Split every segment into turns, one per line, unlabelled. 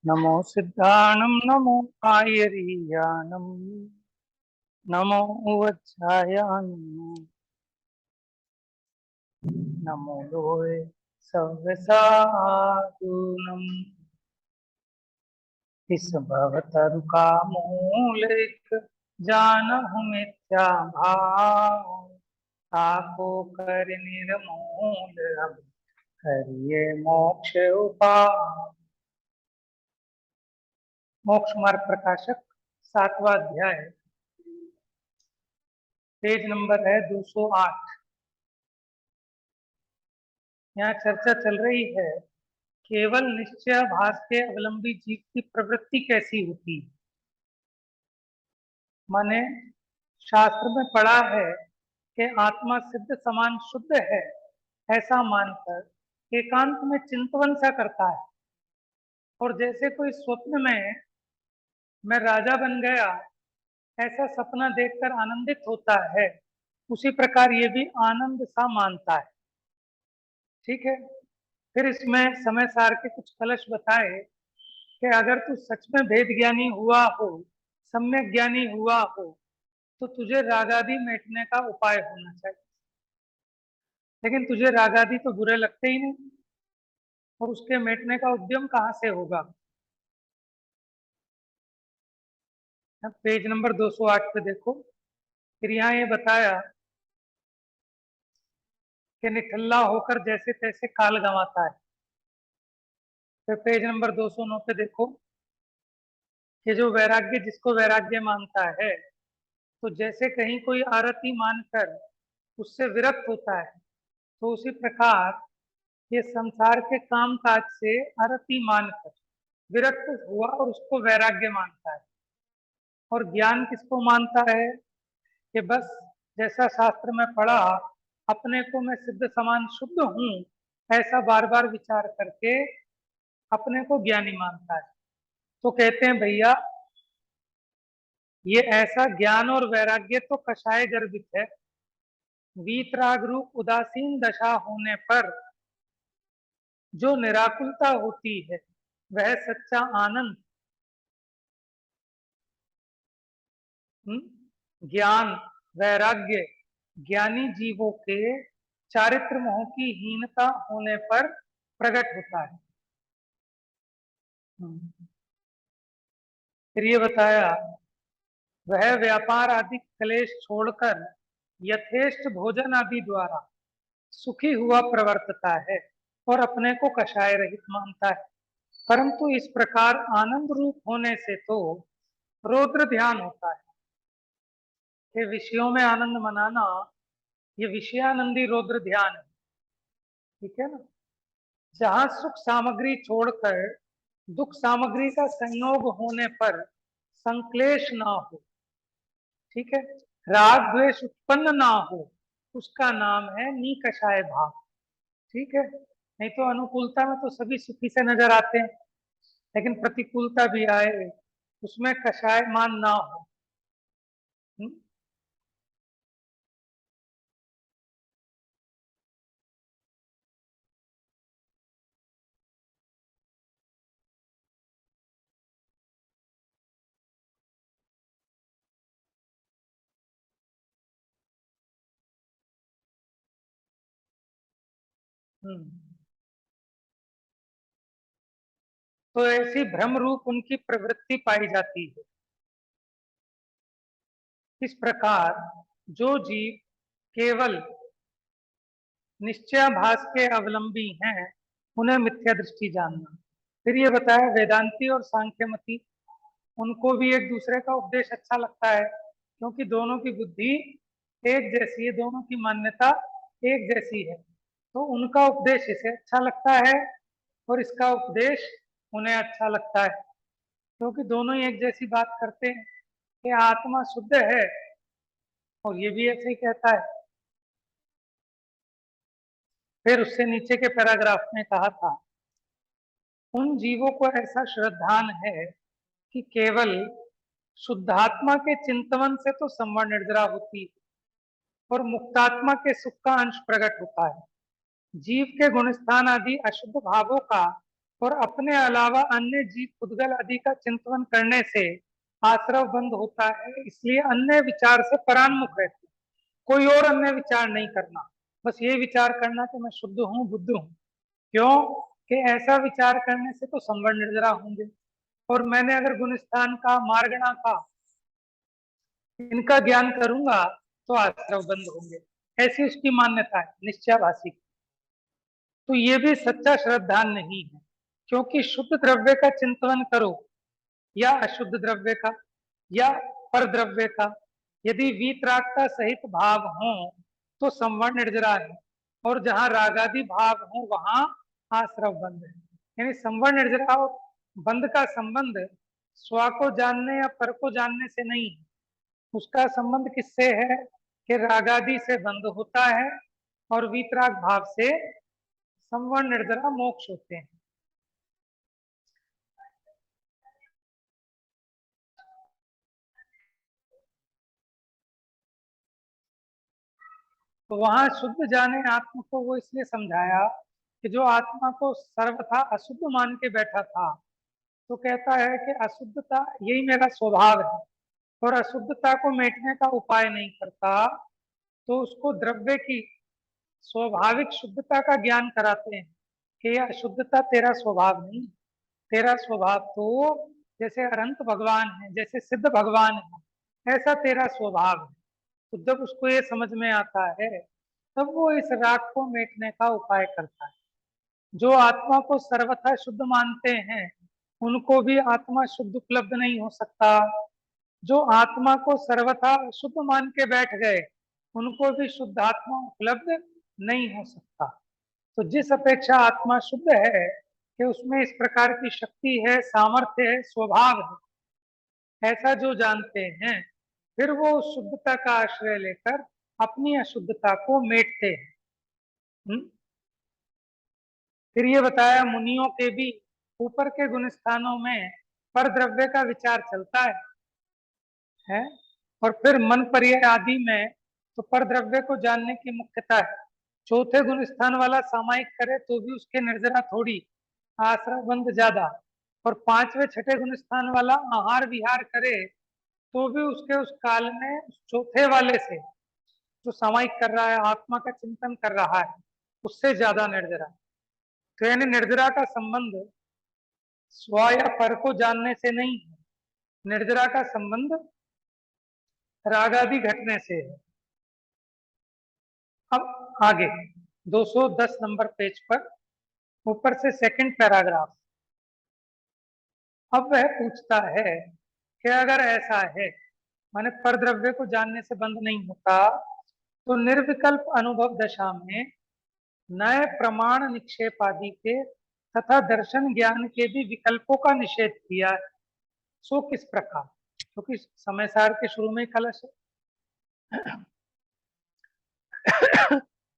नमो सिद्धाणं नमो आयरीयानं नमो वज्रायानं नमो लोहे सव्यसाधूनं इस भवतरुका मूलिक जानहु मिथ्या भाव ताको कर निर्मूल अब करिए मोक्ष उपाय। मोक्ष मार्ग प्रकाशक 7वां अध्याय, पेज नंबर है 208। यहाँ चर्चा चल रही है केवल निश्चयाभास के अवलंबी जीव की प्रवृत्ति कैसी होती है। माने शास्त्र में पढ़ा है कि आत्मा सिद्ध समान शुद्ध है, ऐसा मानकर एकांत में चिंतवन सा करता है। और जैसे कोई स्वप्न में मैं राजा बन गया ऐसा सपना देखकर आनंदित होता है, उसी प्रकार ये भी आनंद सा मानता है। ठीक है। फिर इसमें समय सार के कुछ कलश बताए कि अगर तू सच में भेद ज्ञानी हुआ हो, सम्यक ज्ञानी हुआ हो, तो तुझे रागादि मिटने का उपाय होना चाहिए। लेकिन तुझे रागादि तो बुरे लगते ही नहीं, और उसके मिटने का उद्यम कहाँ से होगा। अब पेज नंबर 208 पे देखो। फिर यहाँ ये बताया कि निठल्ला होकर जैसे तैसे काल गंवाता है। फिर पेज नंबर 209 पे देखो कि जो वैराग्य जिसको वैराग्य मानता है, तो जैसे कहीं कोई आरती मानकर उससे विरक्त होता है, तो उसी प्रकार ये संसार के काम काज से अरति मानकर विरक्त हुआ और उसको वैराग्य मानता है। और ज्ञान किसको मानता है कि बस जैसा शास्त्र में पढ़ा, अपने को मैं सिद्ध समान शुद्ध हूं, ऐसा बार बार विचार करके अपने को ज्ञानी मानता है। तो कहते हैं भैया, ये ऐसा ज्ञान और वैराग्य तो कषाय गर्भित है। वीतराग रूप उदासीन दशा होने पर जो निराकुलता होती है, वह सच्चा आनंद ज्ञान वैराग्य ज्ञानी जीवों के चारित्र मोह की हीनता होने पर प्रकट होता है। फिर ये बताया, वह व्यापार आदि क्लेश छोड़कर यथेष्ट भोजन आदि द्वारा सुखी हुआ प्रवर्तता है और अपने को कषाय रहित मानता है। परंतु इस प्रकार आनंद रूप होने से तो रौद्र ध्यान होता है कि विषयों में आनंद मनाना, ये विषयानंदी रौद्र ध्यान है। ठीक है ना। जहां सुख सामग्री छोड़कर दुख सामग्री का संयोग होने पर संक्लेश ना हो, ठीक है, राग द्वेष उत्पन्न ना हो, उसका नाम है निकषाय भाव। ठीक है। नहीं तो अनुकूलता में तो सभी सुखी से नजर आते हैं, लेकिन प्रतिकूलता भी आए उसमें कषाय मान ना हो। हुँ? तो ऐसी भ्रम रूप उनकी प्रवृत्ति पाई जाती है। इस प्रकार जो जीव केवल निश्चयाभास के अवलंबी हैं, उन्हें मिथ्या दृष्टि जानना। फिर ये बताया वेदांती और सांख्यमती, उनको भी एक दूसरे का उपदेश अच्छा लगता है, क्योंकि दोनों की बुद्धि एक जैसी है, दोनों की मान्यता एक जैसी है। तो उनका उपदेश इसे अच्छा लगता है और इसका उपदेश उन्हें अच्छा लगता है, क्योंकि दोनों ही एक जैसी बात करते हैं कि आत्मा शुद्ध है, और ये भी ऐसे ही कहता है। फिर उससे नीचे के पैराग्राफ में कहा था, उन जीवों को ऐसा श्रद्धान है कि केवल शुद्धात्मा के चिंतवन से तो संवर निर्जरा होती है और मुक्तात्मा के सुख का अंश प्रकट होता है। जीव के गुणस्थान आदि अशुद्ध भावों का और अपने अलावा अन्य जीव पुद्गल आदि का चिंतन करने से आश्रव बंद होता है, इसलिए अन्य विचार से परान्मुख रहते हैं। कोई और अन्य विचार नहीं करना, बस ये विचार करना कि मैं शुद्ध हूँ, बुद्ध हूँ। क्यों कि ऐसा विचार करने से तो संवरण निर्जरा होंगे, और मैंने अगर गुणस्थान का, मार्गणा का, इनका ज्ञान करूंगा तो आश्रव बंद होंगे, ऐसी उसकी मान्यता है निश्चयाभासी। तो ये भी सच्चा श्रद्धा नहीं है, क्योंकि शुद्ध द्रव्य का चिंतन करो या अशुद्ध द्रव्य का या पर द्रव्य का, यदि वीतरागता सहित भाव हो तो संवरण निर्जरा है, और जहां रागादि भाव हो वहां आश्रव बंद है। यानी संवरण निर्जरा और बंद का संबंध स्व को जानने या पर को जानने से नहीं है, उसका संबंध किससे है कि रागादि से बंद होता है और वीतराग भाव से संवरण निर्जरा मोक्ष होते हैं। तो वहां शुद्ध जाने आत्मा को वो इसलिए समझाया कि जो आत्मा को सर्वथा अशुद्ध मान के बैठा था, तो कहता है कि अशुद्धता यही मेरा स्वभाव है, और अशुद्धता को मिटने का उपाय नहीं करता, तो उसको द्रव्य की स्वाभाविक शुद्धता का ज्ञान कराते हैं कि यह अशुद्धता तेरा स्वभाव नहीं, तेरा स्वभाव तो जैसे अनंत भगवान है, जैसे सिद्ध भगवान है, ऐसा तेरा स्वभाव है। तो जब उसको ये समझ में आता है, तब वो इस राग को मिटने का उपाय करता है। जो आत्मा को सर्वथा शुद्ध मानते हैं, उनको भी आत्मा शुद्ध उपलब्ध नहीं हो सकता। जो आत्मा को सर्वथा शुद्ध मान के बैठ गए, उनको भी शुद्ध आत्मा उपलब्ध नहीं हो सकता। तो जिस अपेक्षा आत्मा शुद्ध है कि उसमें इस प्रकार की शक्ति है, सामर्थ्य है, स्वभाव है, ऐसा जो जानते हैं, फिर वो उस शुद्धता का आश्रय लेकर अपनी अशुद्धता को मेटते हैं। फिर ये बताया मुनियों के भी ऊपर के गुण स्थानों में पर द्रव्य का विचार चलता है, और फिर मन पर्याय आदि में तो पर द्रव्य को जानने की मुख्यता है। चौथे गुण स्थान वाला सामायिक करे तो भी उसके निर्जरा थोड़ी, आश्रय बंद ज्यादा, और पांचवे छठे गुण स्थान वाला आहार विहार करे तो भी उसके उस काल में चौथे वाले से जो सामायिक कर रहा है, आत्मा का चिंतन कर रहा है, उससे ज्यादा निर्जरा। तो यानी निर्जरा का संबंध स्व या पर को जानने से नहीं है, निर्जरा का संबंध रागादि घटने से है। अब आगे 210 नंबर पेज पर ऊपर से सेकंड पैराग्राफ। अब वह पूछता है कि अगर ऐसा है, माने पर द्रव्य को जानने से बंद नहीं होता, तो निर्विकल्प अनुभव दशा में नए प्रमाण निक्षेप आदि के तथा दर्शन ज्ञान के भी विकल्पों का निषेध किया है। सो किस प्रकार, क्योंकि समय सार के शुरू में कलश है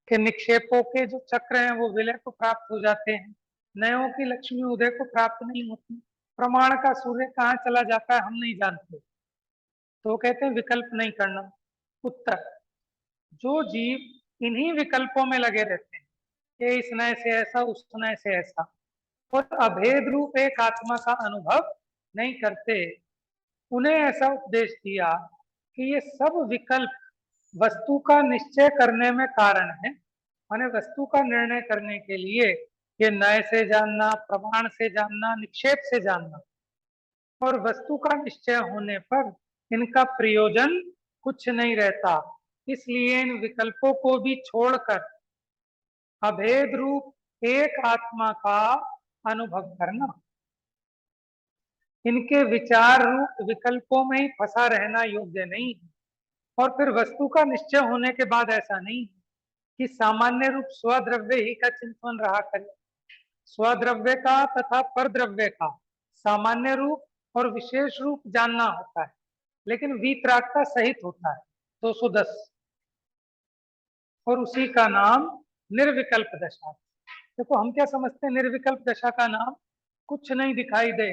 कि निक्षेपों के जो चक्र हैं वो विलय को प्राप्त हो जाते हैं, नयों की लक्ष्मी उदय को प्राप्त नहीं होती, प्रमाण का सूर्य कहाँ चला जाता है हम नहीं जानते, तो कहते हैं विकल्प नहीं करना। उत्तर, जो जीव इन्हीं विकल्पों में लगे रहते हैं कि इस नए से ऐसा, उस नए से ऐसा, और अभेद रूप एक आत्मा का अनुभव नहीं करते, उन्हें ऐसा उपदेश दिया कि ये सब विकल्प वस्तु का निश्चय करने में कारण है। माने वस्तु का निर्णय करने के लिए ये नए से जानना, प्रमाण से जानना, निक्षेप से जानना, और वस्तु का निश्चय होने पर इनका प्रयोजन कुछ नहीं रहता, इसलिए इन विकल्पों को भी छोड़कर अभेद रूप एक आत्मा का अनुभव करना। इनके विचार रूप विकल्पों में ही फंसा रहना योग्य नहीं है। और फिर वस्तु का निश्चय होने के बाद ऐसा नहीं कि सामान्य रूप स्वद्रव्य ही का चिंतन रहा करे। स्वद्रव्य का तथा पर द्रव्य का सामान्य रूप और विशेष रूप जानना होता है, लेकिन वीतरागता सहित होता है 210, और उसी का नाम निर्विकल्प दशा। देखो हम क्या समझते हैं, निर्विकल्प दशा का नाम कुछ नहीं दिखाई दे,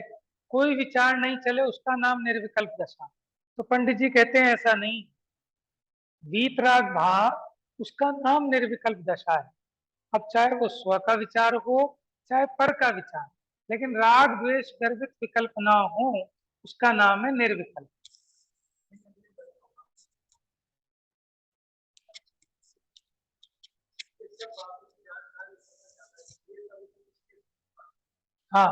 कोई विचार नहीं चले, उसका नाम निर्विकल्प दशा। तो पंडित जी कहते हैं ऐसा नहीं, वीतराग भाव उसका नाम निर्विकल्प दशा है। अब चाहे वो स्व का विचार हो, चाहे पर का विचार, लेकिन राग द्वेष गर्भित विकल्प ना हो, उसका नाम है निर्विकल्प। हाँ,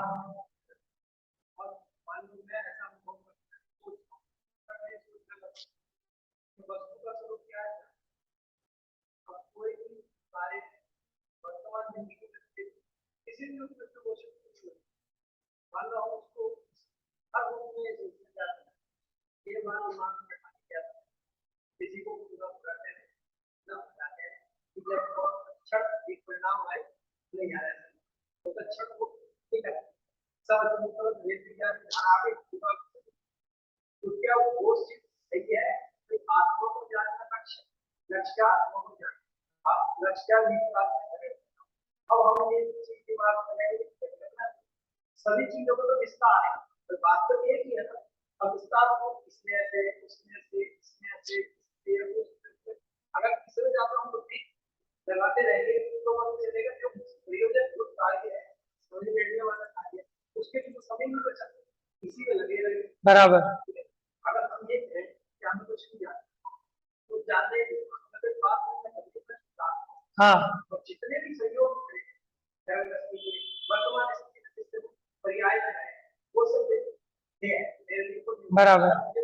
बराबर। हाँ, बराबर।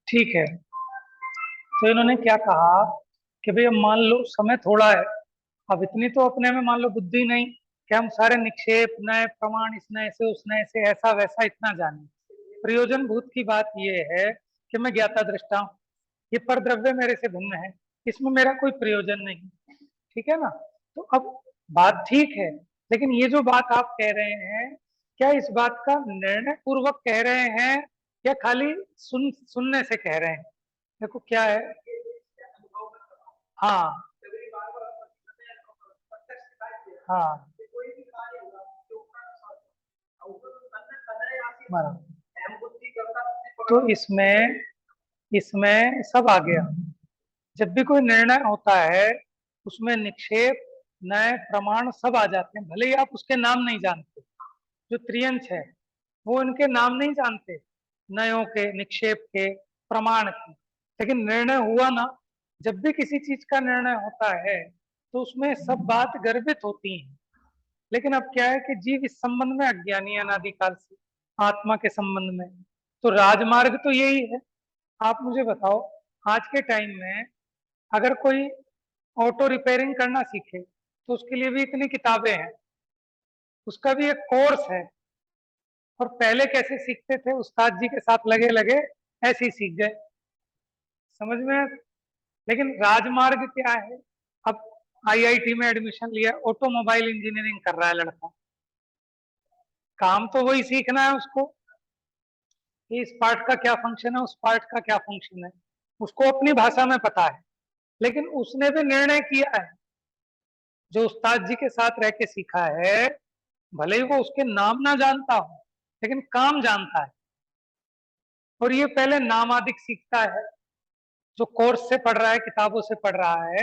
ठीक है, तो इन्होंने क्या कहा कि भाई अब मान लो समय थोड़ा है, अब इतनी तो अपने में मान लो बुद्धि नहीं कि हम सारे निक्षेप नए प्रमाण इस नए से उस नए से ऐसा वैसा इतना जाने। प्रयोजन भूत की बात यह है कि मैं ज्ञाता दृष्टा हूँ, ये परद्रव्य मेरे से भिन्न है, इसमें मेरा कोई प्रयोजन नहीं। ठीक है ना? तो अब बात ठीक है, लेकिन ये जो बात आप कह रहे हैं, क्या इस बात का निर्णय पूर्वक कह रहे हैं या खाली सुनने से कह रहे हैं? देखो क्या है। हाँ, हाँ, बराबर। तो इसमें इसमें सब आ गया। जब भी कोई निर्णय होता है उसमें निक्षेप नए प्रमाण सब आ जाते हैं, भले ही आप उसके नाम नहीं जानते। जो त्रियंश है वो इनके नाम नहीं जानते, नयों के, निक्षेप के, प्रमाण के, लेकिन निर्णय हुआ ना। जब भी किसी चीज का निर्णय होता है तो उसमें सब बात गर्भित होती है। लेकिन अब क्या है कि जीव इस संबंध में अज्ञानी है अनादिकाल से, आत्मा के संबंध में। तो राजमार्ग तो यही है। आप मुझे बताओ, आज के टाइम में अगर कोई ऑटो रिपेयरिंग करना सीखे तो उसके लिए भी इतनी किताबें हैं, उसका भी एक कोर्स है। और पहले कैसे सीखते थे, उस्ताद जी के साथ लगे लगे ऐसे ही सीख गए। समझ में आया? लेकिन राजमार्ग क्या है? अब आईआईटी में एडमिशन लिया, ऑटोमोबाइल इंजीनियरिंग कर रहा है लड़का, काम तो वही सीखना है उसको कि इस पार्ट का क्या फंक्शन है, उस पार्ट का क्या फंक्शन है, उसको अपनी भाषा में पता है। लेकिन उसने भी निर्णय किया है, जो उस्ताद जी के साथ रह के सीखा है, भले ही वो उसके नाम ना जानता हो लेकिन काम जानता है। और ये पहले नामादिक सीखता है, जो कोर्स से पढ़ रहा है, किताबों से पढ़ रहा है।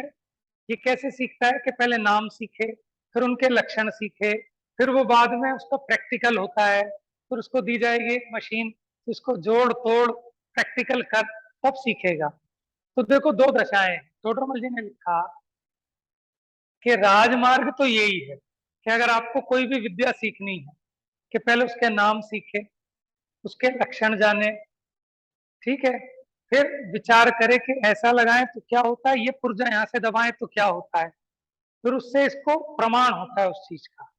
ये कैसे सीखता है कि पहले नाम सीखे, फिर उनके लक्षण सीखे, फिर वो बाद में उसका प्रैक्टिकल होता है, फिर उसको दी जाएगी एक मशीन, उसको जोड़ तोड़ प्रैक्टिकल कर, तब सीखेगा। तो देखो दो दशाएं टोडरमल जी ने लिखा कि राजमार्ग तो यही है कि अगर आपको कोई भी विद्या सीखनी है कि पहले उसके नाम सीखे, उसके लक्षण जाने, ठीक है, फिर विचार करे कि ऐसा लगाएं तो क्या होता है, ये पुर्जा यहां से दबाएं तो क्या होता है, फिर उससे इसको प्रमाण होता है उस चीज का।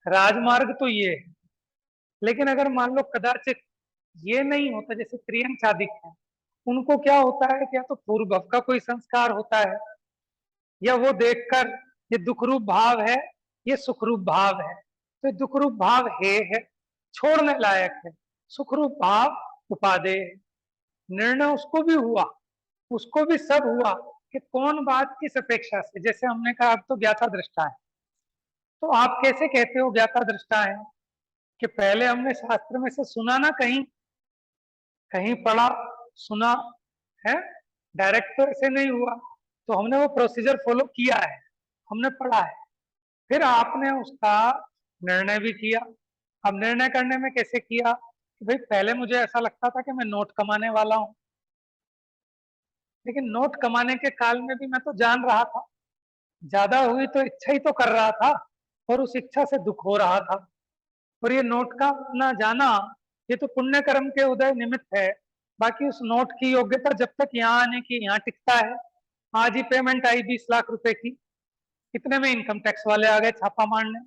राजमार्ग तो ये है। लेकिन अगर मान लो कदाचित ये नहीं होता, जैसे त्रियंग चादिक है, उनको क्या होता है कि या तो पूर्व भव का कोई संस्कार होता है, या वो देखकर ये दुखरूप भाव है, ये सुखरूप भाव है, तो दुखरूप भाव है छोड़ने लायक है, सुखरूप भाव उपादेय है। निर्णय उसको भी हुआ, उसको भी सब हुआ कि कौन बात किस अपेक्षा से, जैसे हमने कहा अब तो ज्ञाता दृष्टा है, तो आप कैसे कहते हो ज्ञाता दृष्टा है? कि पहले हमने शास्त्र में से सुना ना, कहीं कहीं पढ़ा, सुना है, डायरेक्ट तो ऐसे नहीं हुआ, तो हमने वो प्रोसीजर फॉलो किया है, हमने पढ़ा है, फिर आपने उसका निर्णय भी किया। अब निर्णय करने में कैसे किया कि भाई पहले मुझे ऐसा लगता था कि मैं नोट कमाने वाला हूं, लेकिन नोट कमाने के काल में भी मैं तो जान रहा था, ज्यादा हुई तो इच्छा ही तो कर रहा था, और उस इच्छा से दुख हो रहा था। और ये नोट का ना जाना, ये तो पुण्य कर्म के उदय निमित्त है, बाकी उस नोट की योग्यता जब तक यहाँ आने की यहाँ टिकता है। आज ही पेमेंट आई 20 लाख रुपए की, कितने में इनकम टैक्स वाले आ गए छापा मारने,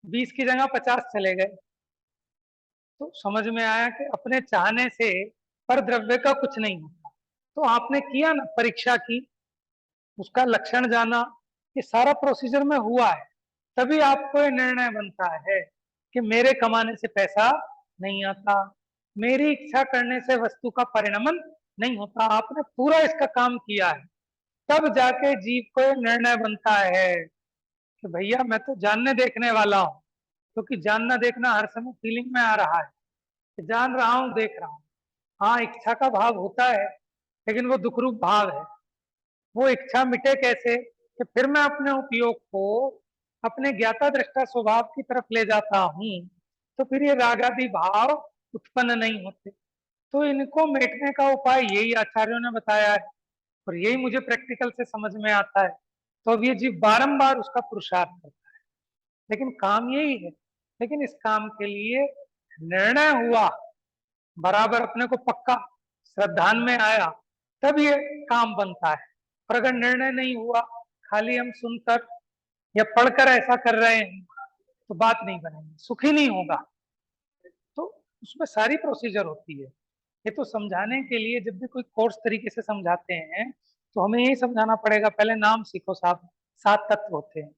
20 की जगह 50 चले गए। तो समझ में आया कि अपने चाहने से पर द्रव्य का कुछ नहीं होता। तो आपने किया ना, परीक्षा की, उसका लक्षण जाना, ये सारा प्रोसीजर में हुआ है, तभी आपको ये निर्णय बनता है कि मेरे कमाने से पैसा नहीं आता, मेरी इच्छा करने से वस्तु का परिणमन नहीं होता। आपने पूरा इसका काम किया है, तब जाके जीव को ये निर्णय बनता है कि भैया मैं तो जानने देखने वाला हूँ, क्योंकि जानना देखना हर समय फीलिंग में आ रहा है कि जान रहा हूँ, देख रहा हूँ। हाँ, इच्छा का भाव होता है, लेकिन वो दुखरूप भाव है। वो इच्छा मिटे कैसे कि फिर मैं अपने उपयोग को अपने ज्ञाता दृष्टा स्वभाव की तरफ ले जाता हूं, तो फिर ये राग आदि भाव उत्पन्न नहीं होते। तो इनको मेटने का उपाय यही आचार्यों ने बताया है, और यही मुझे प्रैक्टिकल से समझ में आता है। तो अब ये जीव बारंबार उसका पुरुषार्थ करता है, लेकिन काम यही है। लेकिन इस काम के लिए निर्णय हुआ, बराबर अपने को पक्का श्रद्धान में आया, तब ये काम बनता है। और अगर निर्णय नहीं हुआ, खाली हम सुनकर या पढ़कर ऐसा कर रहे हैं, तो बात नहीं बनेगी, सुखी नहीं होगा। तो उसमें सारी प्रोसीजर होती है। ये तो समझाने के लिए जब भी कोई कोर्स तरीके से समझाते हैं, तो हमें यही समझाना पड़ेगा, पहले नाम सीखो साहब। 7 तत्व होते हैं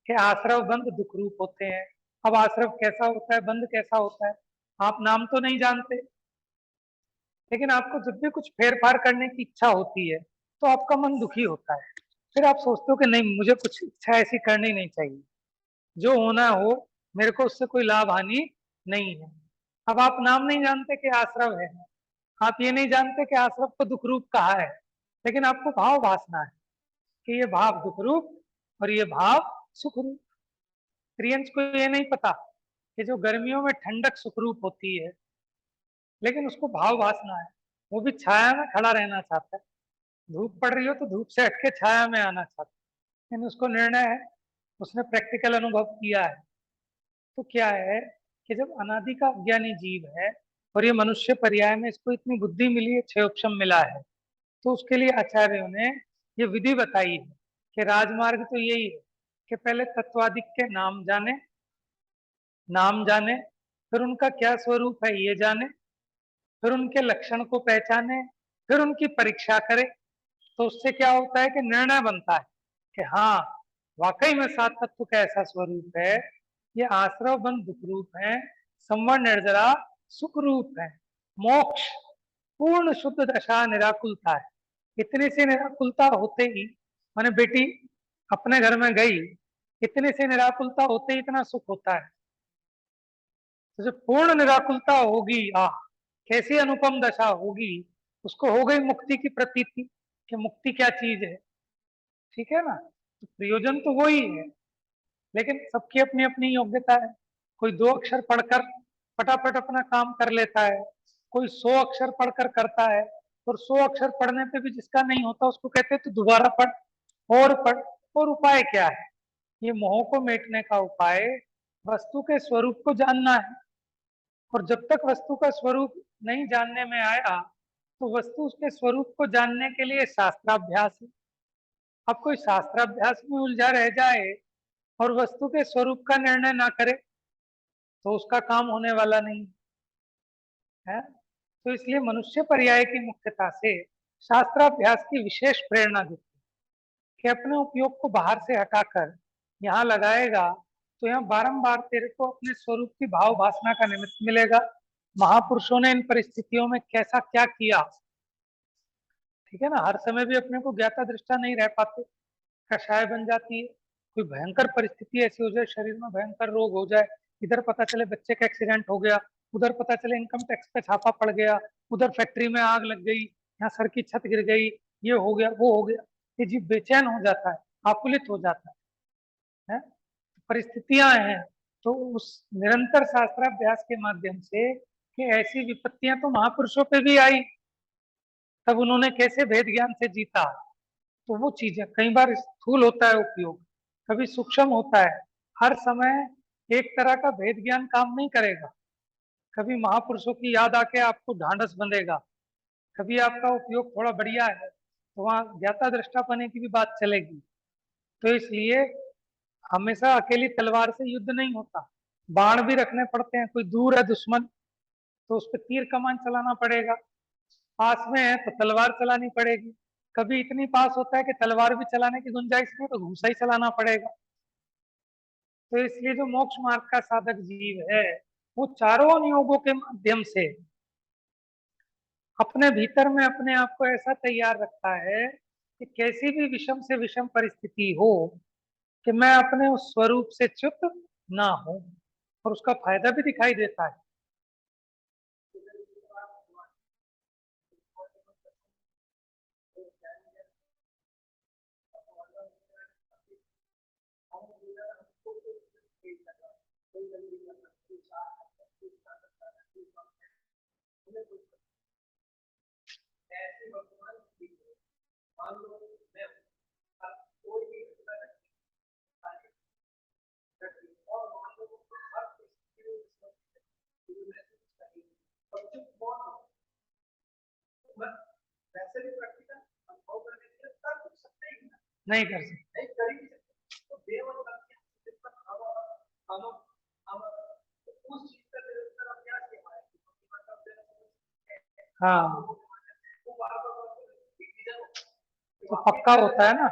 कि आश्रव बंध दुख रूप होते हैं। अब आश्रव कैसा होता है, बंध कैसा होता है, आप नाम तो नहीं जानते, लेकिन आपको जब भी कुछ फेर फार करने की इच्छा होती है, तो आपका मन दुखी होता है। फिर आप सोचते हो कि नहीं, मुझे कुछ इच्छा ऐसी करनी नहीं चाहिए, जो होना हो, मेरे को उससे कोई लाभ हानि नहीं है। अब आप नाम नहीं जानते कि आश्रव है, आप ये नहीं जानते कि आश्रव को दुख रूप कहा है, लेकिन आपको भाव भासना है कि ये भाव दुख रूप और ये भाव सुख रूप। प्रियंश को ये नहीं पता कि जो गर्मियों में ठंडक सुख रूप होती है, लेकिन उसको भाव भासना है। वो भी छाया में खड़ा रहना चाहता है, धूप पड़ रही हो तो धूप से हटके छाया में आना चाहता है, लेकिन उसको निर्णय है, उसने प्रैक्टिकल अनुभव किया है। तो क्या है कि जब अनादि का अज्ञानी जीव है, और ये मनुष्य पर्याय में इसको इतनी बुद्धि मिली है, क्षयोक्षम मिला है, तो उसके लिए आचार्यों ने ये विधि बताई है कि राजमार्ग तो यही है कि पहले तत्वादिक के नाम जाने, फिर उनका क्या स्वरूप है ये जाने, फिर उनके लक्षण को पहचाने, फिर उनकी परीक्षा करे। तो उससे क्या होता है कि निर्णय बनता है कि हाँ, वाकई में 7 तत्व का ऐसा स्वरूप है, ये आश्रव बंध दुख रूप है, संवर निर्जरा सुख रूप है, मोक्ष पूर्ण शुद्ध दशा निराकुलता है। इतनी सी निराकुलता होते ही, मैंने बेटी अपने घर में गई, इतनी सी निराकुलता होते ही इतना सुख होता है। तो जब पूर्ण निराकुलता होगी, कैसी अनुपम दशा होगी, उसको हो गई मुक्ति की प्रतीति कि मुक्ति क्या चीज है। ठीक है ना, तो प्रयोजन तो वही है, लेकिन सबकी अपनी अपनी योग्यता है। कोई 2 अक्षर पढ़कर फटाफट अपना काम कर लेता है, कोई 100 अक्षर पढ़कर करता है, और 100 अक्षर पढ़ने पे भी जिसका नहीं होता, उसको कहते हैं तो दोबारा पढ़ और पढ़। और उपाय क्या है? ये मोह को मेटने का उपाय वस्तु के स्वरूप को जानना है। और जब तक वस्तु का स्वरूप नहीं जानने में आया, तो वस्तु उसके स्वरूप को जानने के लिए शास्त्राभ्यास है। अब कोई शास्त्राभ्यास में उलझा रह जाए और वस्तु के स्वरूप का निर्णय ना करे, तो उसका काम होने वाला नहीं है। तो इसलिए मनुष्य पर्याय की मुख्यता से शास्त्राभ्यास की विशेष प्रेरणा देती है कि अपने उपयोग को बाहर से हटाकर यहाँ लगाएगा, तो यहाँ बारंबार तेरे को अपने स्वरूप की भाव भासना का निमित्त मिलेगा। महापुरुषों ने इन परिस्थितियों में कैसा क्या किया, ठीक है ना, हर समय भी अपने को ज्ञाता दृष्टा नहीं रह पाते, कषाय बन जाती है। कोई भयंकर परिस्थिति ऐसी हो जाए, शरीर में भयंकर रोग हो जाए, इधर पता चले बच्चे का एक्सीडेंट हो गया, उधर पता चले इनकम टैक्स पे छापा पड़ गया, उधर फैक्ट्री में आग लग गई, यहाँ सर की छत गिर गई, ये हो गया वो हो गया, ये जीव बेचैन हो जाता है, आकुलित हो जाता है? परिस्थितियां हैं। तो उस निरंतर शास्त्राभ्यास के माध्यम से कि ऐसी विपत्तियां तो महापुरुषों पे भी आई, तब उन्होंने कैसे भेद ज्ञान से जीता, तो वो चीजें कई बार स्थूल होता है उपयोग, कभी सूक्ष्म होता है। हर समय एक तरह का भेद ज्ञान काम नहीं करेगा। कभी महापुरुषों की याद आके आपको ढांढस बंधेगा, कभी आपका उपयोग थोड़ा बढ़िया है तो वहां ज्ञाता दृष्टापने की भी बात चलेगी। तो इसलिए हमेशा अकेली तलवार से युद्ध नहीं होता, बाण भी रखने पड़ते हैं। कोई दूर है दुश्मन तो उस पर तीर कमान चलाना पड़ेगा, पास में है तो तलवार चलानी पड़ेगी। कभी इतनी पास होता है कि तलवार भी चलाने की गुंजाइश नहीं तो घूसा ही चलाना पड़ेगा। तो इसलिए जो मोक्ष मार्ग का साधक जीव है वो चारों नियोगों के माध्यम से अपने भीतर में अपने आप को ऐसा तैयार रखता है कि कैसी भी विषम से विषम परिस्थिति हो कि मैं अपने उस स्वरूप से च्युत ना हो, और उसका फायदा भी दिखाई देता है। नहीं कर सकते। हाँ, तो पक्का होता है ना।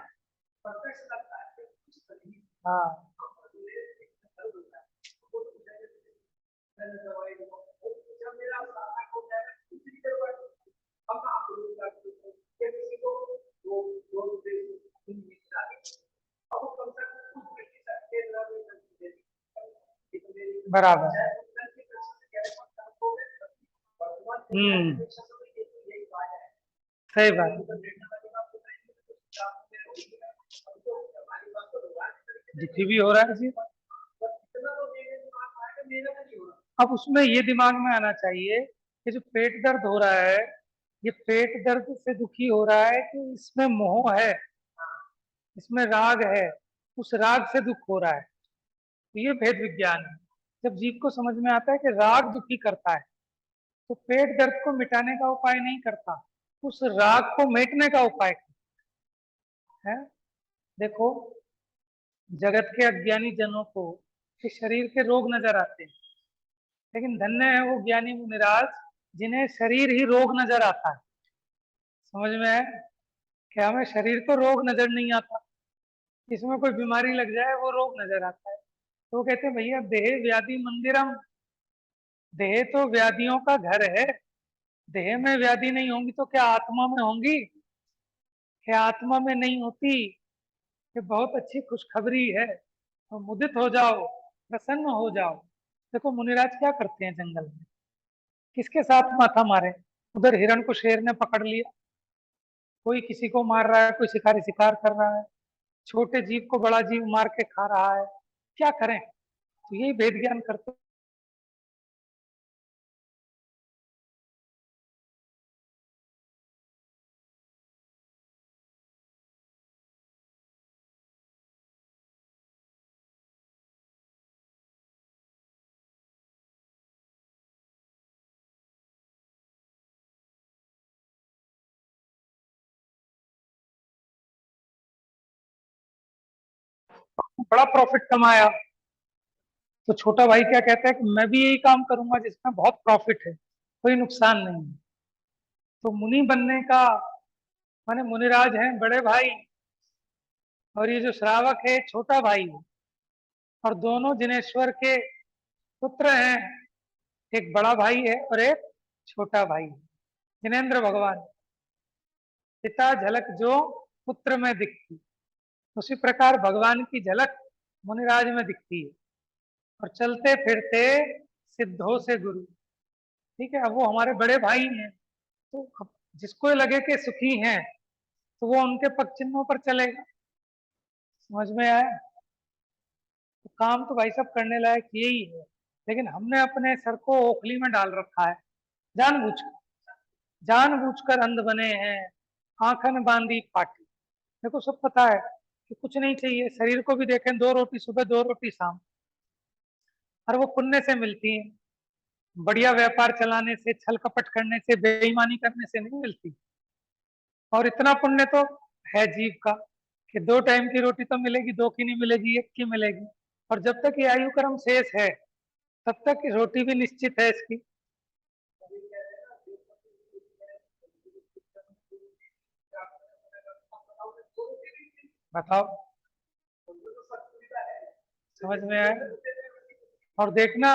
हाँ, बराबर। हम्म, सही बात। दुखी भी हो रहा है जी। अब उसमें ये दिमाग में आना चाहिए कि जो पेट दर्द हो रहा है, ये पेट दर्द से दुखी हो रहा है कि इसमें मोह है, इसमें राग है, उस राग से दुख हो रहा है। तो ये भेद विज्ञान है। जब जीव को समझ में आता है कि राग दुखी करता है तो पेट दर्द को मिटाने का उपाय नहीं करता, उस राग को मिटने का उपाय करता है। देखो, जगत के अज्ञानी जनों को कि शरीर के रोग नजर आते हैं, लेकिन धन्य है वो ज्ञानी मुनिराज जिन्हें शरीर ही रोग नजर आता है। समझ में है कि हमें शरीर तो रोग नजर नहीं आता, इसमें कोई बीमारी लग जाए वो रोग नजर आता है। तो वो कहते हैं भैया देह व्याधि मंदिरम, देह तो व्याधियों का घर है। देह में व्याधि नहीं होंगी तो क्या आत्मा में होंगी? क्या आत्मा में नहीं होती? ये बहुत अच्छी खुशखबरी है, तो मुदित हो जाओ, प्रसन्न हो जाओ। देखो मुनिराज क्या करते हैं जंगल में, किसके साथ माथा मारे? उधर हिरण को शेर ने पकड़ लिया, कोई किसी को मार रहा है, कोई शिकारी शिकार कर रहा है, छोटे जीव को बड़ा जीव मार के खा रहा है। क्या करें? तो यही भेद ज्ञान करते। बड़ा प्रॉफिट कमाया, तो छोटा भाई क्या कहता है कि मैं भी यही काम करूंगा जिसमें बहुत प्रॉफिट है, कोई नुकसान नहीं है। तो मुनि बनने का माने मुनिराज हैं बड़े भाई, और ये जो श्रावक है छोटा भाई है, और दोनों जिनेश्वर के पुत्र हैं। एक बड़ा भाई है और एक छोटा भाई है, जिनेन्द्र भगवान। पिता झलक जो पुत्र में दिखती, उसी प्रकार भगवान की झलक मुनिराज में दिखती है। और चलते फिरते सिद्धों से गुरु, ठीक है। अब वो हमारे बड़े भाई हैं, तो अब जिसको लगे कि सुखी हैं तो वो उनके पग चिन्हों पर चलेगा। समझ में आया? तो काम तो भाई साहब करने लायक यही है, लेकिन हमने अपने सर को ओखली में डाल रखा है, जानबूझकर अंध बने हैं, आंखन बांधी पाटी। देखो सब पता है कि कुछ नहीं चाहिए, शरीर को भी देखें, 2 रोटी सुबह 2 रोटी शाम, और वो पुण्य से मिलती है। बढ़िया व्यापार चलाने से, छल कपट करने से, बेईमानी करने से नहीं मिलती। और इतना पुण्य तो है जीव का कि 2 टाइम की रोटी तो मिलेगी, 2 की नहीं मिलेगी, 1 की मिलेगी। और जब तक ये आयु कर्म शेष है तब तक रोटी भी निश्चित है इसकी। बताओ, समझ में आया? और देखना,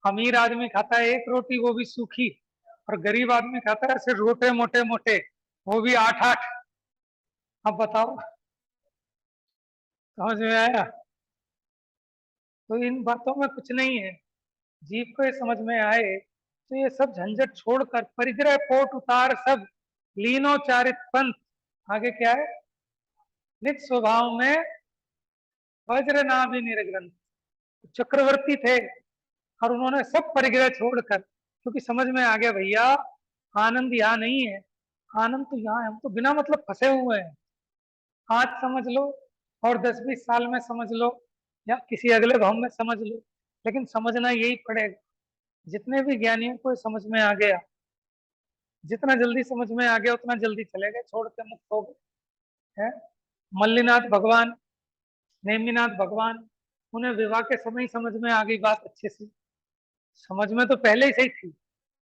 अमीर आदमी खाता है 1 रोटी, वो भी सूखी, और गरीब आदमी खाता है ऐसे रोटे मोटे मोटे, वो भी 8-8। अब बताओ, समझ में आया? तो इन बातों में कुछ नहीं है। जीव को ये समझ में आए तो ये सब झंझट छोड़कर परिग्रह पोट उतार सब लीनो चारित पंथ। आगे क्या है? निज स्वभाव में वज्र नाभि निर्ग्रंथ। चक्रवर्ती थे और उन्होंने सब परिग्रह छोड़कर, क्योंकि समझ में आ गया भैया आनंद यहाँ नहीं है, आनंद तो यहाँ है, हम तो बिना मतलब फंसे हुए हैं। आज समझ लो और 10-20 साल में समझ लो, या किसी अगले भाव में समझ लो, लेकिन समझना यही पड़ेगा। जितने भी ज्ञानियों को समझ में आ गया, जितना जल्दी समझ में आ गया उतना जल्दी चले गए, छोड़ के मुक्त हो गए हैं। मल्लीनाथ भगवान, नेमिनाथ भगवान, उन्हें विवाह के समय ही समझ में आ गई बात अच्छे से। समझ में तो पहले ही सही थी,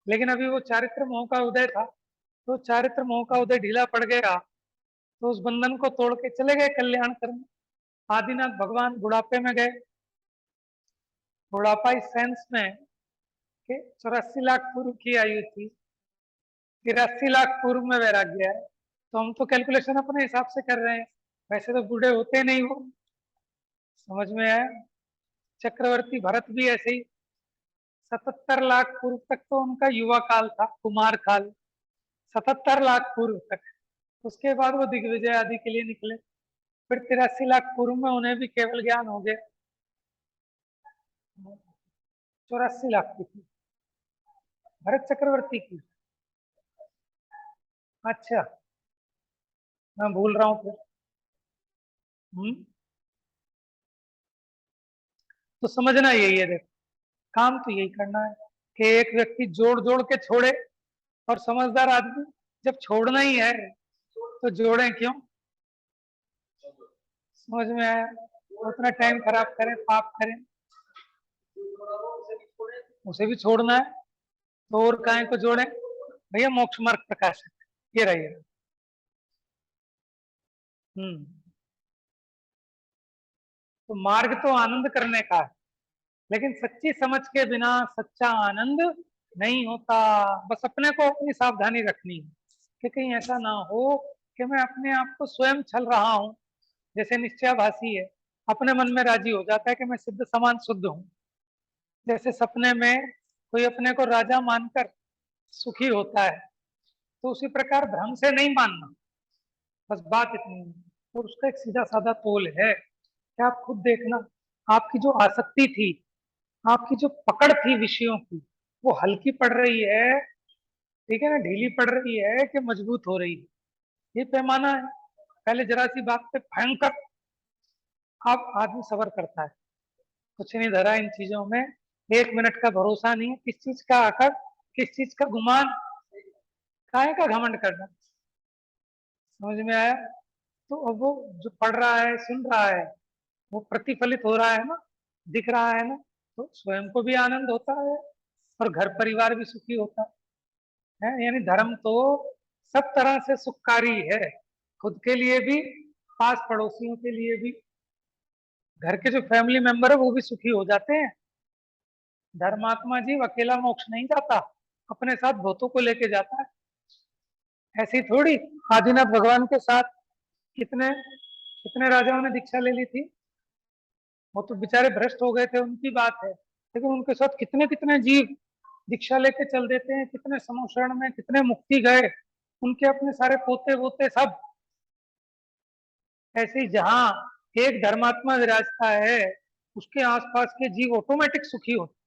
लेकिन अभी वो चारित्र मोह का उदय था, तो चारित्र मोह का उदय ढीला पड़ गया, तो उस बंधन को तोड़ के चले गए कल्याण करने। आदिनाथ भगवान बुढ़ापे में गए। बुढ़ापा इस सेंस में कि 84 लाख पूर्व की आयु थी, 83 लाख पूर्व में वैराग्य है। तो हम तो कैलकुलेशन अपने हिसाब से कर रहे हैं, वैसे तो बूढ़े होते नहीं वो। समझ में आया? चक्रवर्ती भरत भी ऐसे ही, 77 लाख पूर्व तक तो उनका युवा काल था, कुमार काल, 77 लाख पूर्व तक। उसके बाद वो दिग्विजय आदि के लिए निकले। फिर 83 लाख पूर्व में उन्हें भी केवल ज्ञान हो गया। 84 लाख की थी भरत चक्रवर्ती की। अच्छा, मैं भूल रहा हूँ फिर। तो समझना यही है, देखो काम तो यही करना है कि एक व्यक्ति जोड़ जोड़ के छोड़े, और समझदार आदमी जब छोड़ना ही है तो जोड़े क्यों? समझ में आया? उतना टाइम खराब करें, पाप करें, उसे भी छोड़ना है तो और काय को जोड़े भैया? मोक्ष मार्ग प्रकाश ये रहिए। हम्म। तो मार्ग तो आनंद करने का है, लेकिन सच्ची समझ के बिना सच्चा आनंद नहीं होता। बस अपने को अपनी सावधानी रखनी है कि कहीं ऐसा ना हो कि मैं अपने आप को स्वयं छल रहा हूं। जैसे निश्चयाभासी है, अपने मन में राजी हो जाता है कि मैं सिद्ध समान शुद्ध हूं। जैसे सपने में कोई अपने को राजा मानकर सुखी होता है, तो उसी प्रकार भ्रम से नहीं मानना। बस बात इतनी है। और उसका एक सीधा साधा तोल है कि आप खुद देखना, आपकी जो आसक्ति थी, आपकी जो पकड़ थी विषयों की, वो हल्की पड़ रही है, ठीक है ना, ढीली पड़ रही है कि मजबूत हो रही है। ये पैमाना है। पहले जरा सी बात पे भयंकर, अब आदमी सबर करता है। कुछ नहीं धरा इन चीजों में, 1 मिनट का भरोसा नहीं है, किस चीज का आकर, किस चीज का गुमान, काहे का घमंड करना। समझ में आया? तो अब वो जो पढ़ रहा है, सुन रहा है, वो प्रतिफलित हो रहा है ना, दिख रहा है ना, तो स्वयं को भी आनंद होता है और घर परिवार भी सुखी होता है। यानी धर्म तो सब तरह से सुखकारी है, खुद के लिए भी, पास पड़ोसियों के लिए भी, घर के जो फैमिली मेंबर है वो भी सुखी हो जाते हैं। धर्मात्मा जीव अकेला मोक्ष नहीं जाता, अपने साथ भूतों को लेके जाता है। ऐसी थोड़ी आदिनाथ भगवान के साथ कितने कितने राजाओं ने दीक्षा ले ली थी, वो तो बेचारे भ्रष्ट हो गए थे, उनकी बात है, लेकिन उनके साथ कितने कितने जीव दीक्षा लेके चल देते हैं, कितने समोशरण में कितने मुक्ति गए, उनके अपने सारे पोते वोते सब। ऐसे ही जहां एक धर्मात्मा विराजता है, उसके आसपास के जीव ऑटोमेटिक सुखी होते।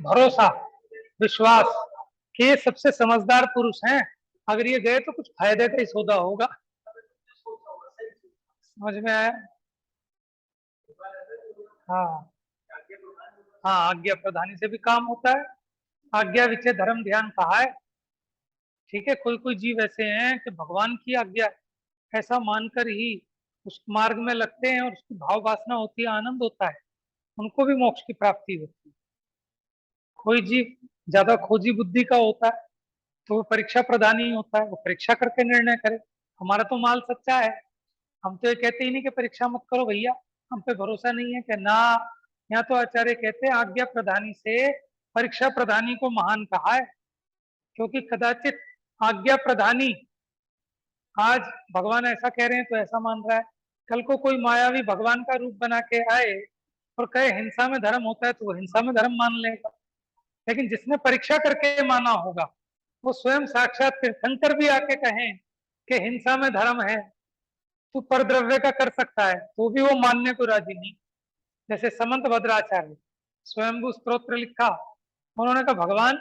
भरोसा, विश्वास के सबसे समझदार पुरुष हैं। अगर ये गए तो कुछ फायदे का ही सौदा होगा। समझ में आया? हाँ हाँ, आज्ञा प्रधानी से भी काम होता है। आज्ञा विचे धर्म ध्यान कहा है। ठीक है, कोई कोई जीव ऐसे हैं कि भगवान की आज्ञा ऐसा मानकर ही उस मार्ग में लगते हैं, और उसकी भाव वासना होती है, आनंद होता है, उनको भी मोक्ष की प्राप्ति होती है। कोई जीव ज्यादा खोजी बुद्धि का होता है, तो वो परीक्षा प्रधानी होता है, वो परीक्षा करके निर्णय करे। हमारा तो माल सच्चा है, हम तो ये कहते ही नहीं कि परीक्षा मत करो भैया, हम पे भरोसा नहीं है कि ना। यहाँ तो आचार्य कहते हैं आज्ञा प्रधानी से परीक्षा प्रधानी को महान कहा है, क्योंकि कदाचित आज्ञा प्रधानी आज भगवान ऐसा कह रहे हैं तो ऐसा मान रहा है, कल को कोई मायावी भगवान का रूप बना के आए और कहे हिंसा में धर्म होता है, तो वो हिंसा में धर्म मान लेगा। लेकिन जिसने परीक्षा करके माना होगा, वो स्वयं साक्षात तीर्थंकर भी आके कहें कि हिंसा में धर्म है, तू परद्रव्य का कर सकता है, तो भी वो मानने को राजी नहीं। जैसे समंत भद्राचार्य स्वयंभू स्तोत्र लिखा, उन्होंने कहा भगवान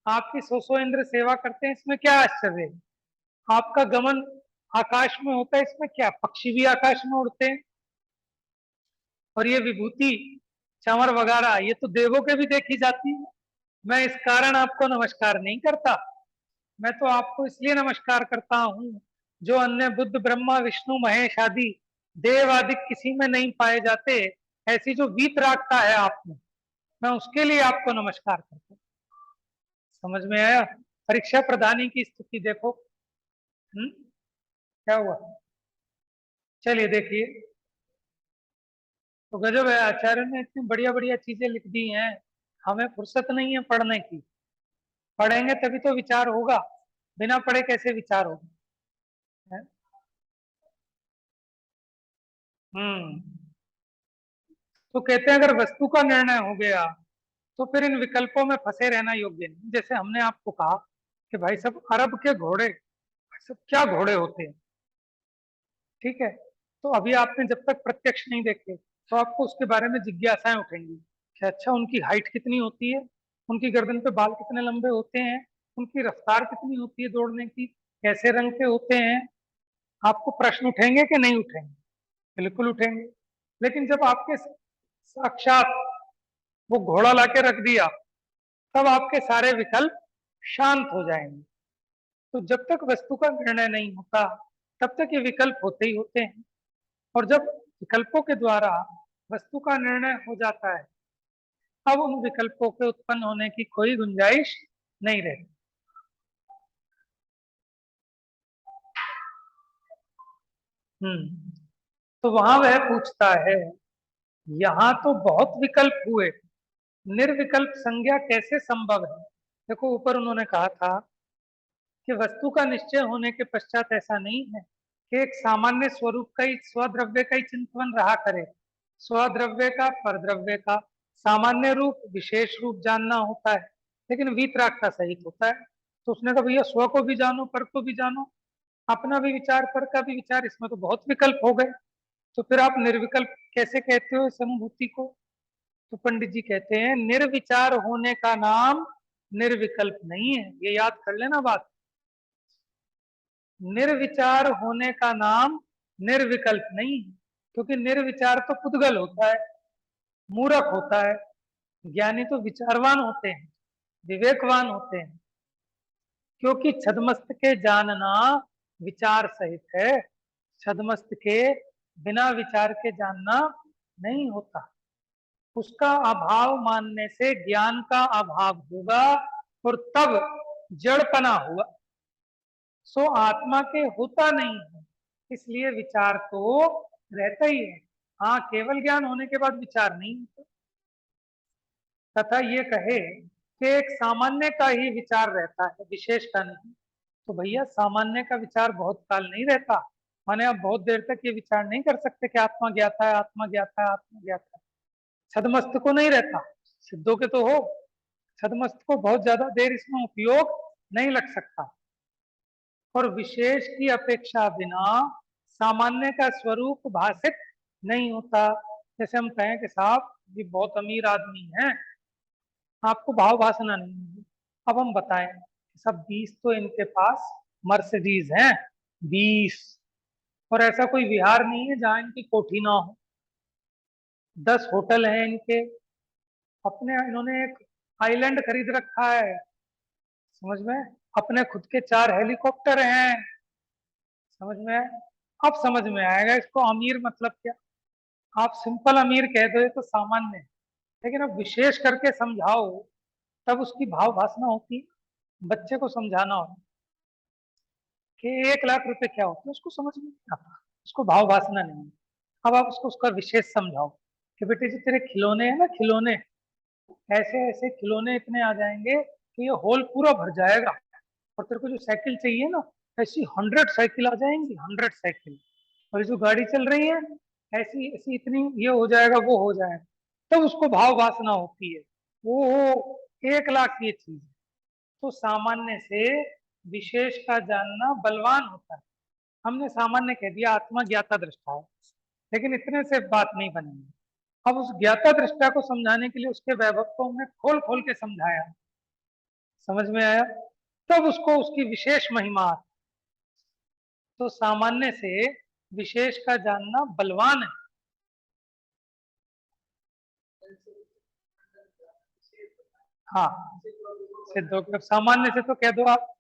आपकी सौ इंद्र सेवा करते हैं, इसमें क्या आश्चर्य है? आपका गमन आकाश में होता है, इसमें क्या, पक्षी भी आकाश में उड़ते हैं। और ये विभूति चमर वगैरह ये तो देवों के भी देखी जाती है। मैं इस कारण आपको नमस्कार नहीं करता, मैं तो आपको इसलिए नमस्कार करता हूँ जो अन्य बुद्ध ब्रह्मा विष्णु महेश आदि देव आदि किसी में नहीं पाए जाते, ऐसी जो वीतरागता है आप में, मैं उसके लिए आपको नमस्कार करता हूँ। समझ में आया? परीक्षा प्रदानी की स्तुति देखो। क्या हुआ? चलिए देखिए, तो गजब है, आचार्य ने इतनी बढ़िया बढ़िया चीजें लिख दी हैं, हमें फुर्सत नहीं है पढ़ने की। पढ़ेंगे तभी तो विचार होगा, बिना पढ़े कैसे विचार होगा? है? हम्म। तो कहते हैं अगर वस्तु का निर्णय हो गया तो फिर इन विकल्पों में फंसे रहना योग्य नहीं। जैसे हमने आपको कहा कि भाई सब अरब के घोड़े, सब क्या घोड़े होते हैं, ठीक है, तो अभी आपने जब तक प्रत्यक्ष नहीं देखे तो आपको उसके बारे में जिज्ञासाएं उठेंगी कि अच्छा उनकी हाइट कितनी होती है, उनकी गर्दन पे बाल कितने लंबे होते हैं, उनकी रफ्तार कितनी होती है दौड़ने की, कैसे रंग के होते हैं। आपको प्रश्न उठेंगे कि नहीं उठेंगे? बिल्कुल उठेंगे। लेकिन जब आपके साक्षात वो घोड़ा लाके रख दिया, तब आपके सारे विकल्प शांत हो जाएंगे। तो जब तक वस्तु का निर्णय नहीं होता, तब तक ये विकल्प होते ही होते हैं। और जब विकल्पों के द्वारा वस्तु का निर्णय हो जाता है, अब उन विकल्पों के उत्पन्न होने की कोई गुंजाइश नहीं रहती। तो वहां वह पूछता है, यहाँ तो बहुत विकल्प हुए, निर्विकल्प संज्ञा कैसे संभव है? देखो ऊपर उन्होंने कहा था कि वस्तु का निश्चय होने के पश्चात ऐसा नहीं है कि एक सामान्य स्वरूप का ही, स्वद्रव्य का ही चिंतन रहा करे। स्वद्रव्य का, परद्रव्य का सामान्य रूप विशेष रूप जानना होता है, लेकिन वीतराग का सहित होता है। तो उसने कहा भैया स्व को भी जानो, पर को भी जानो, अपना भी विचार, पर का भी विचार, इसमें तो बहुत विकल्प हो गए। तो फिर आप निर्विकल्प कैसे कहते हो इस अनुभूति को? तो पंडित जी कहते हैं निर्विचार होने का नाम निर्विकल्प नहीं है। ये याद कर लेना बात, निर्विचार होने का नाम निर्विकल्प नहीं है। क्योंकि निर्विचार तो पुद्गल होता है, मूर्ख होता है, ज्ञानी तो विचारवान होते हैं, विवेकवान होते हैं। क्योंकि छदमस्त के जानना विचार सहित है, छदमस्त के बिना विचार के जानना नहीं होता। उसका अभाव मानने से ज्ञान का अभाव होगा और तब जड़पना हुआ। सो आत्मा के होता नहीं है, इसलिए विचार तो रहता ही है। हाँ, केवल ज्ञान होने के बाद विचार नहीं होता। तथा ये कहे कि एक सामान्य का ही विचार रहता है, विशेष का नहीं। तो भैया सामान्य का विचार बहुत काल नहीं रहता। माने आप बहुत देर तक ये विचार नहीं कर सकते कि आत्मा ज्ञाता है, आत्मा ज्ञाता है, आत्मा ज्ञाता है। छदमस्त को नहीं रहता, सिद्धों के तो हो। छदमस्त को बहुत ज्यादा देर इसमें उपयोग नहीं लग सकता। और विशेष की अपेक्षा बिना सामान्य का स्वरूप भाषित नहीं होता। जैसे हम कहें कि साहब ये बहुत अमीर आदमी है, आपको भाव वासना नहीं होगी। अब हम बताएं सब 20 तो इनके पास मर्सिडीज हैं, 20। और ऐसा कोई विहार नहीं है जहां इनकी कोठी ना हो। 10 होटल हैं इनके अपने, इन्होंने एक आइलैंड खरीद रखा है, समझ में। अपने खुद के 4 हेलीकॉप्टर हैं, समझ में। अब समझ में आएगा इसको अमीर मतलब क्या। आप सिंपल अमीर कह दो ये तो सामान्य है, लेकिन अब विशेष करके समझाओ तब उसकी भाव भासना होती है। बच्चे को समझाना हो कि 1 लाख रुपए क्या होते हैं, उसको समझ में नहीं आता, उसको भाव वासना नहीं है। अब आप उसको उसका विशेष समझाओ कि बेटे जो तेरे खिलौने हैं ना, खिलौने ऐसे ऐसे खिलौने इतने आ जाएंगे कि ये हॉल पूरा भर जाएगा। और तेरे को जो साइकिल चाहिए ना, ऐसी 100 साइकिल आ जाएंगी, 100 साइकिल। और जो गाड़ी चल रही है ऐसी ऐसी इतनी, ये हो जाएगा वो हो जाएगा। तब उसको भाव वासना होती है। वो 1 लाख ये चीज है। तो सामान्य से विशेष का जानना बलवान होता है। हमने सामान्य कह दिया आत्मा ज्ञाता दृष्टा है, लेकिन इतने से बात नहीं बनेगी। अब उस ज्ञाता दृष्टा को समझाने के लिए उसके वैभव को हमने खोल खोल के समझाया, समझ में आया, तब उसको उसकी विशेष महिमा आती। तो सामान्य से विशेष का जानना बलवान है। हाँ, सिद्ध सामान्य से तो कह दो आप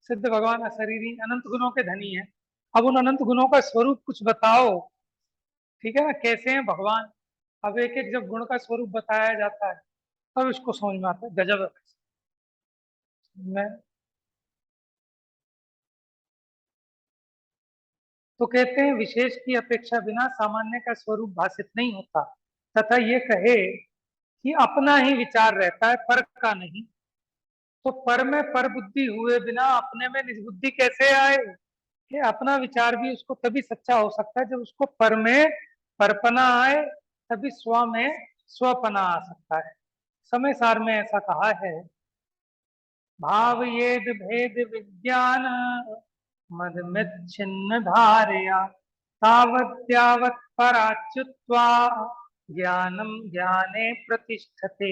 सिद्ध भगवान अशरीरी अनंत गुणों के धनी है। अब उन अनंत गुणों का स्वरूप कुछ बताओ, ठीक है ना, कैसे हैं भगवान। अब एक एक जब गुण का स्वरूप बताया जाता है तब इसको समझ में आता है, गजब है। मैं तो कहते हैं विशेष की अपेक्षा बिना सामान्य का स्वरूप भाषित नहीं होता। तथा ये कहे कि अपना ही विचार रहता है, पर का नहीं। तो पर में पर बुद्धि हुए बिना अपने में निज बुद्धि कैसे आए। कि अपना विचार भी उसको तभी सच्चा हो सकता है जब उसको पर में परपना आए, तभी स्व में स्वपना आ सकता है। समय सार में ऐसा कहा है, भाव येद भेद विज्ञान मद छिन्न धारया तावत्यावत् पराच्युत्वा ज्ञानम ज्ञाने प्रतिष्ठते।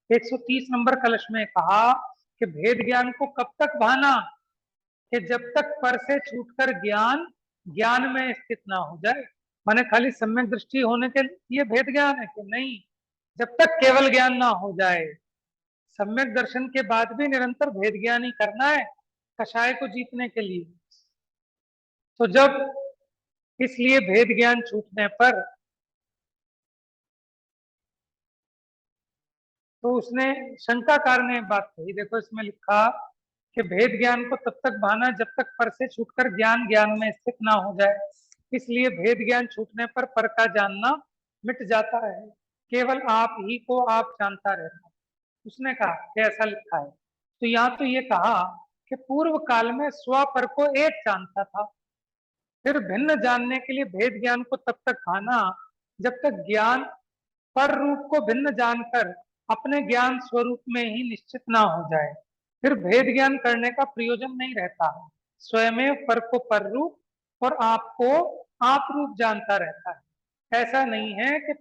130 नंबर कलश में कहा कि भेद ज्ञान को कब तक भाना, कि जब तक पर से छूटकर ज्ञान ज्ञान में स्थित ना हो जाए। माने खाली सम्यक दृष्टि होने के लिए भेद ज्ञान है कि नहीं, जब तक केवल ज्ञान ना हो जाए। सम्यक दर्शन के बाद भी निरंतर भेद ज्ञान ही करना है कषाय को जीतने के लिए। तो जब इसलिए भेद ज्ञान छूटने पर तो उसने शंकाकार ने बात कही, देखो इसमें लिखा कि भेद ज्ञान को तब तक भाना जब तक पर से छूटकर ज्ञान ज्ञान में स्थित ना हो जाए। इसलिए भेद ज्ञान छूटने पर का जानना मिट जाता है, केवल आप ही को आप जानता रहता है। उसने कहा कि ऐसा लिखा है। तो यहाँ तो ये कहा कि पूर्व काल में स्व पर को एक जानता था, फिर भिन्न जानने के लिए भेद ज्ञान को तब तक भाना जब तक ज्ञान पर रूप को भिन्न जानकर अपने ज्ञान स्वरूप में ही निश्चित ना हो जाए। फिर भेद ज्ञान करने का प्रयोजन नहीं रहता, स्वयं पर को पर रूप और आपको आप रूप जानता रहता है। ऐसा नहीं है कि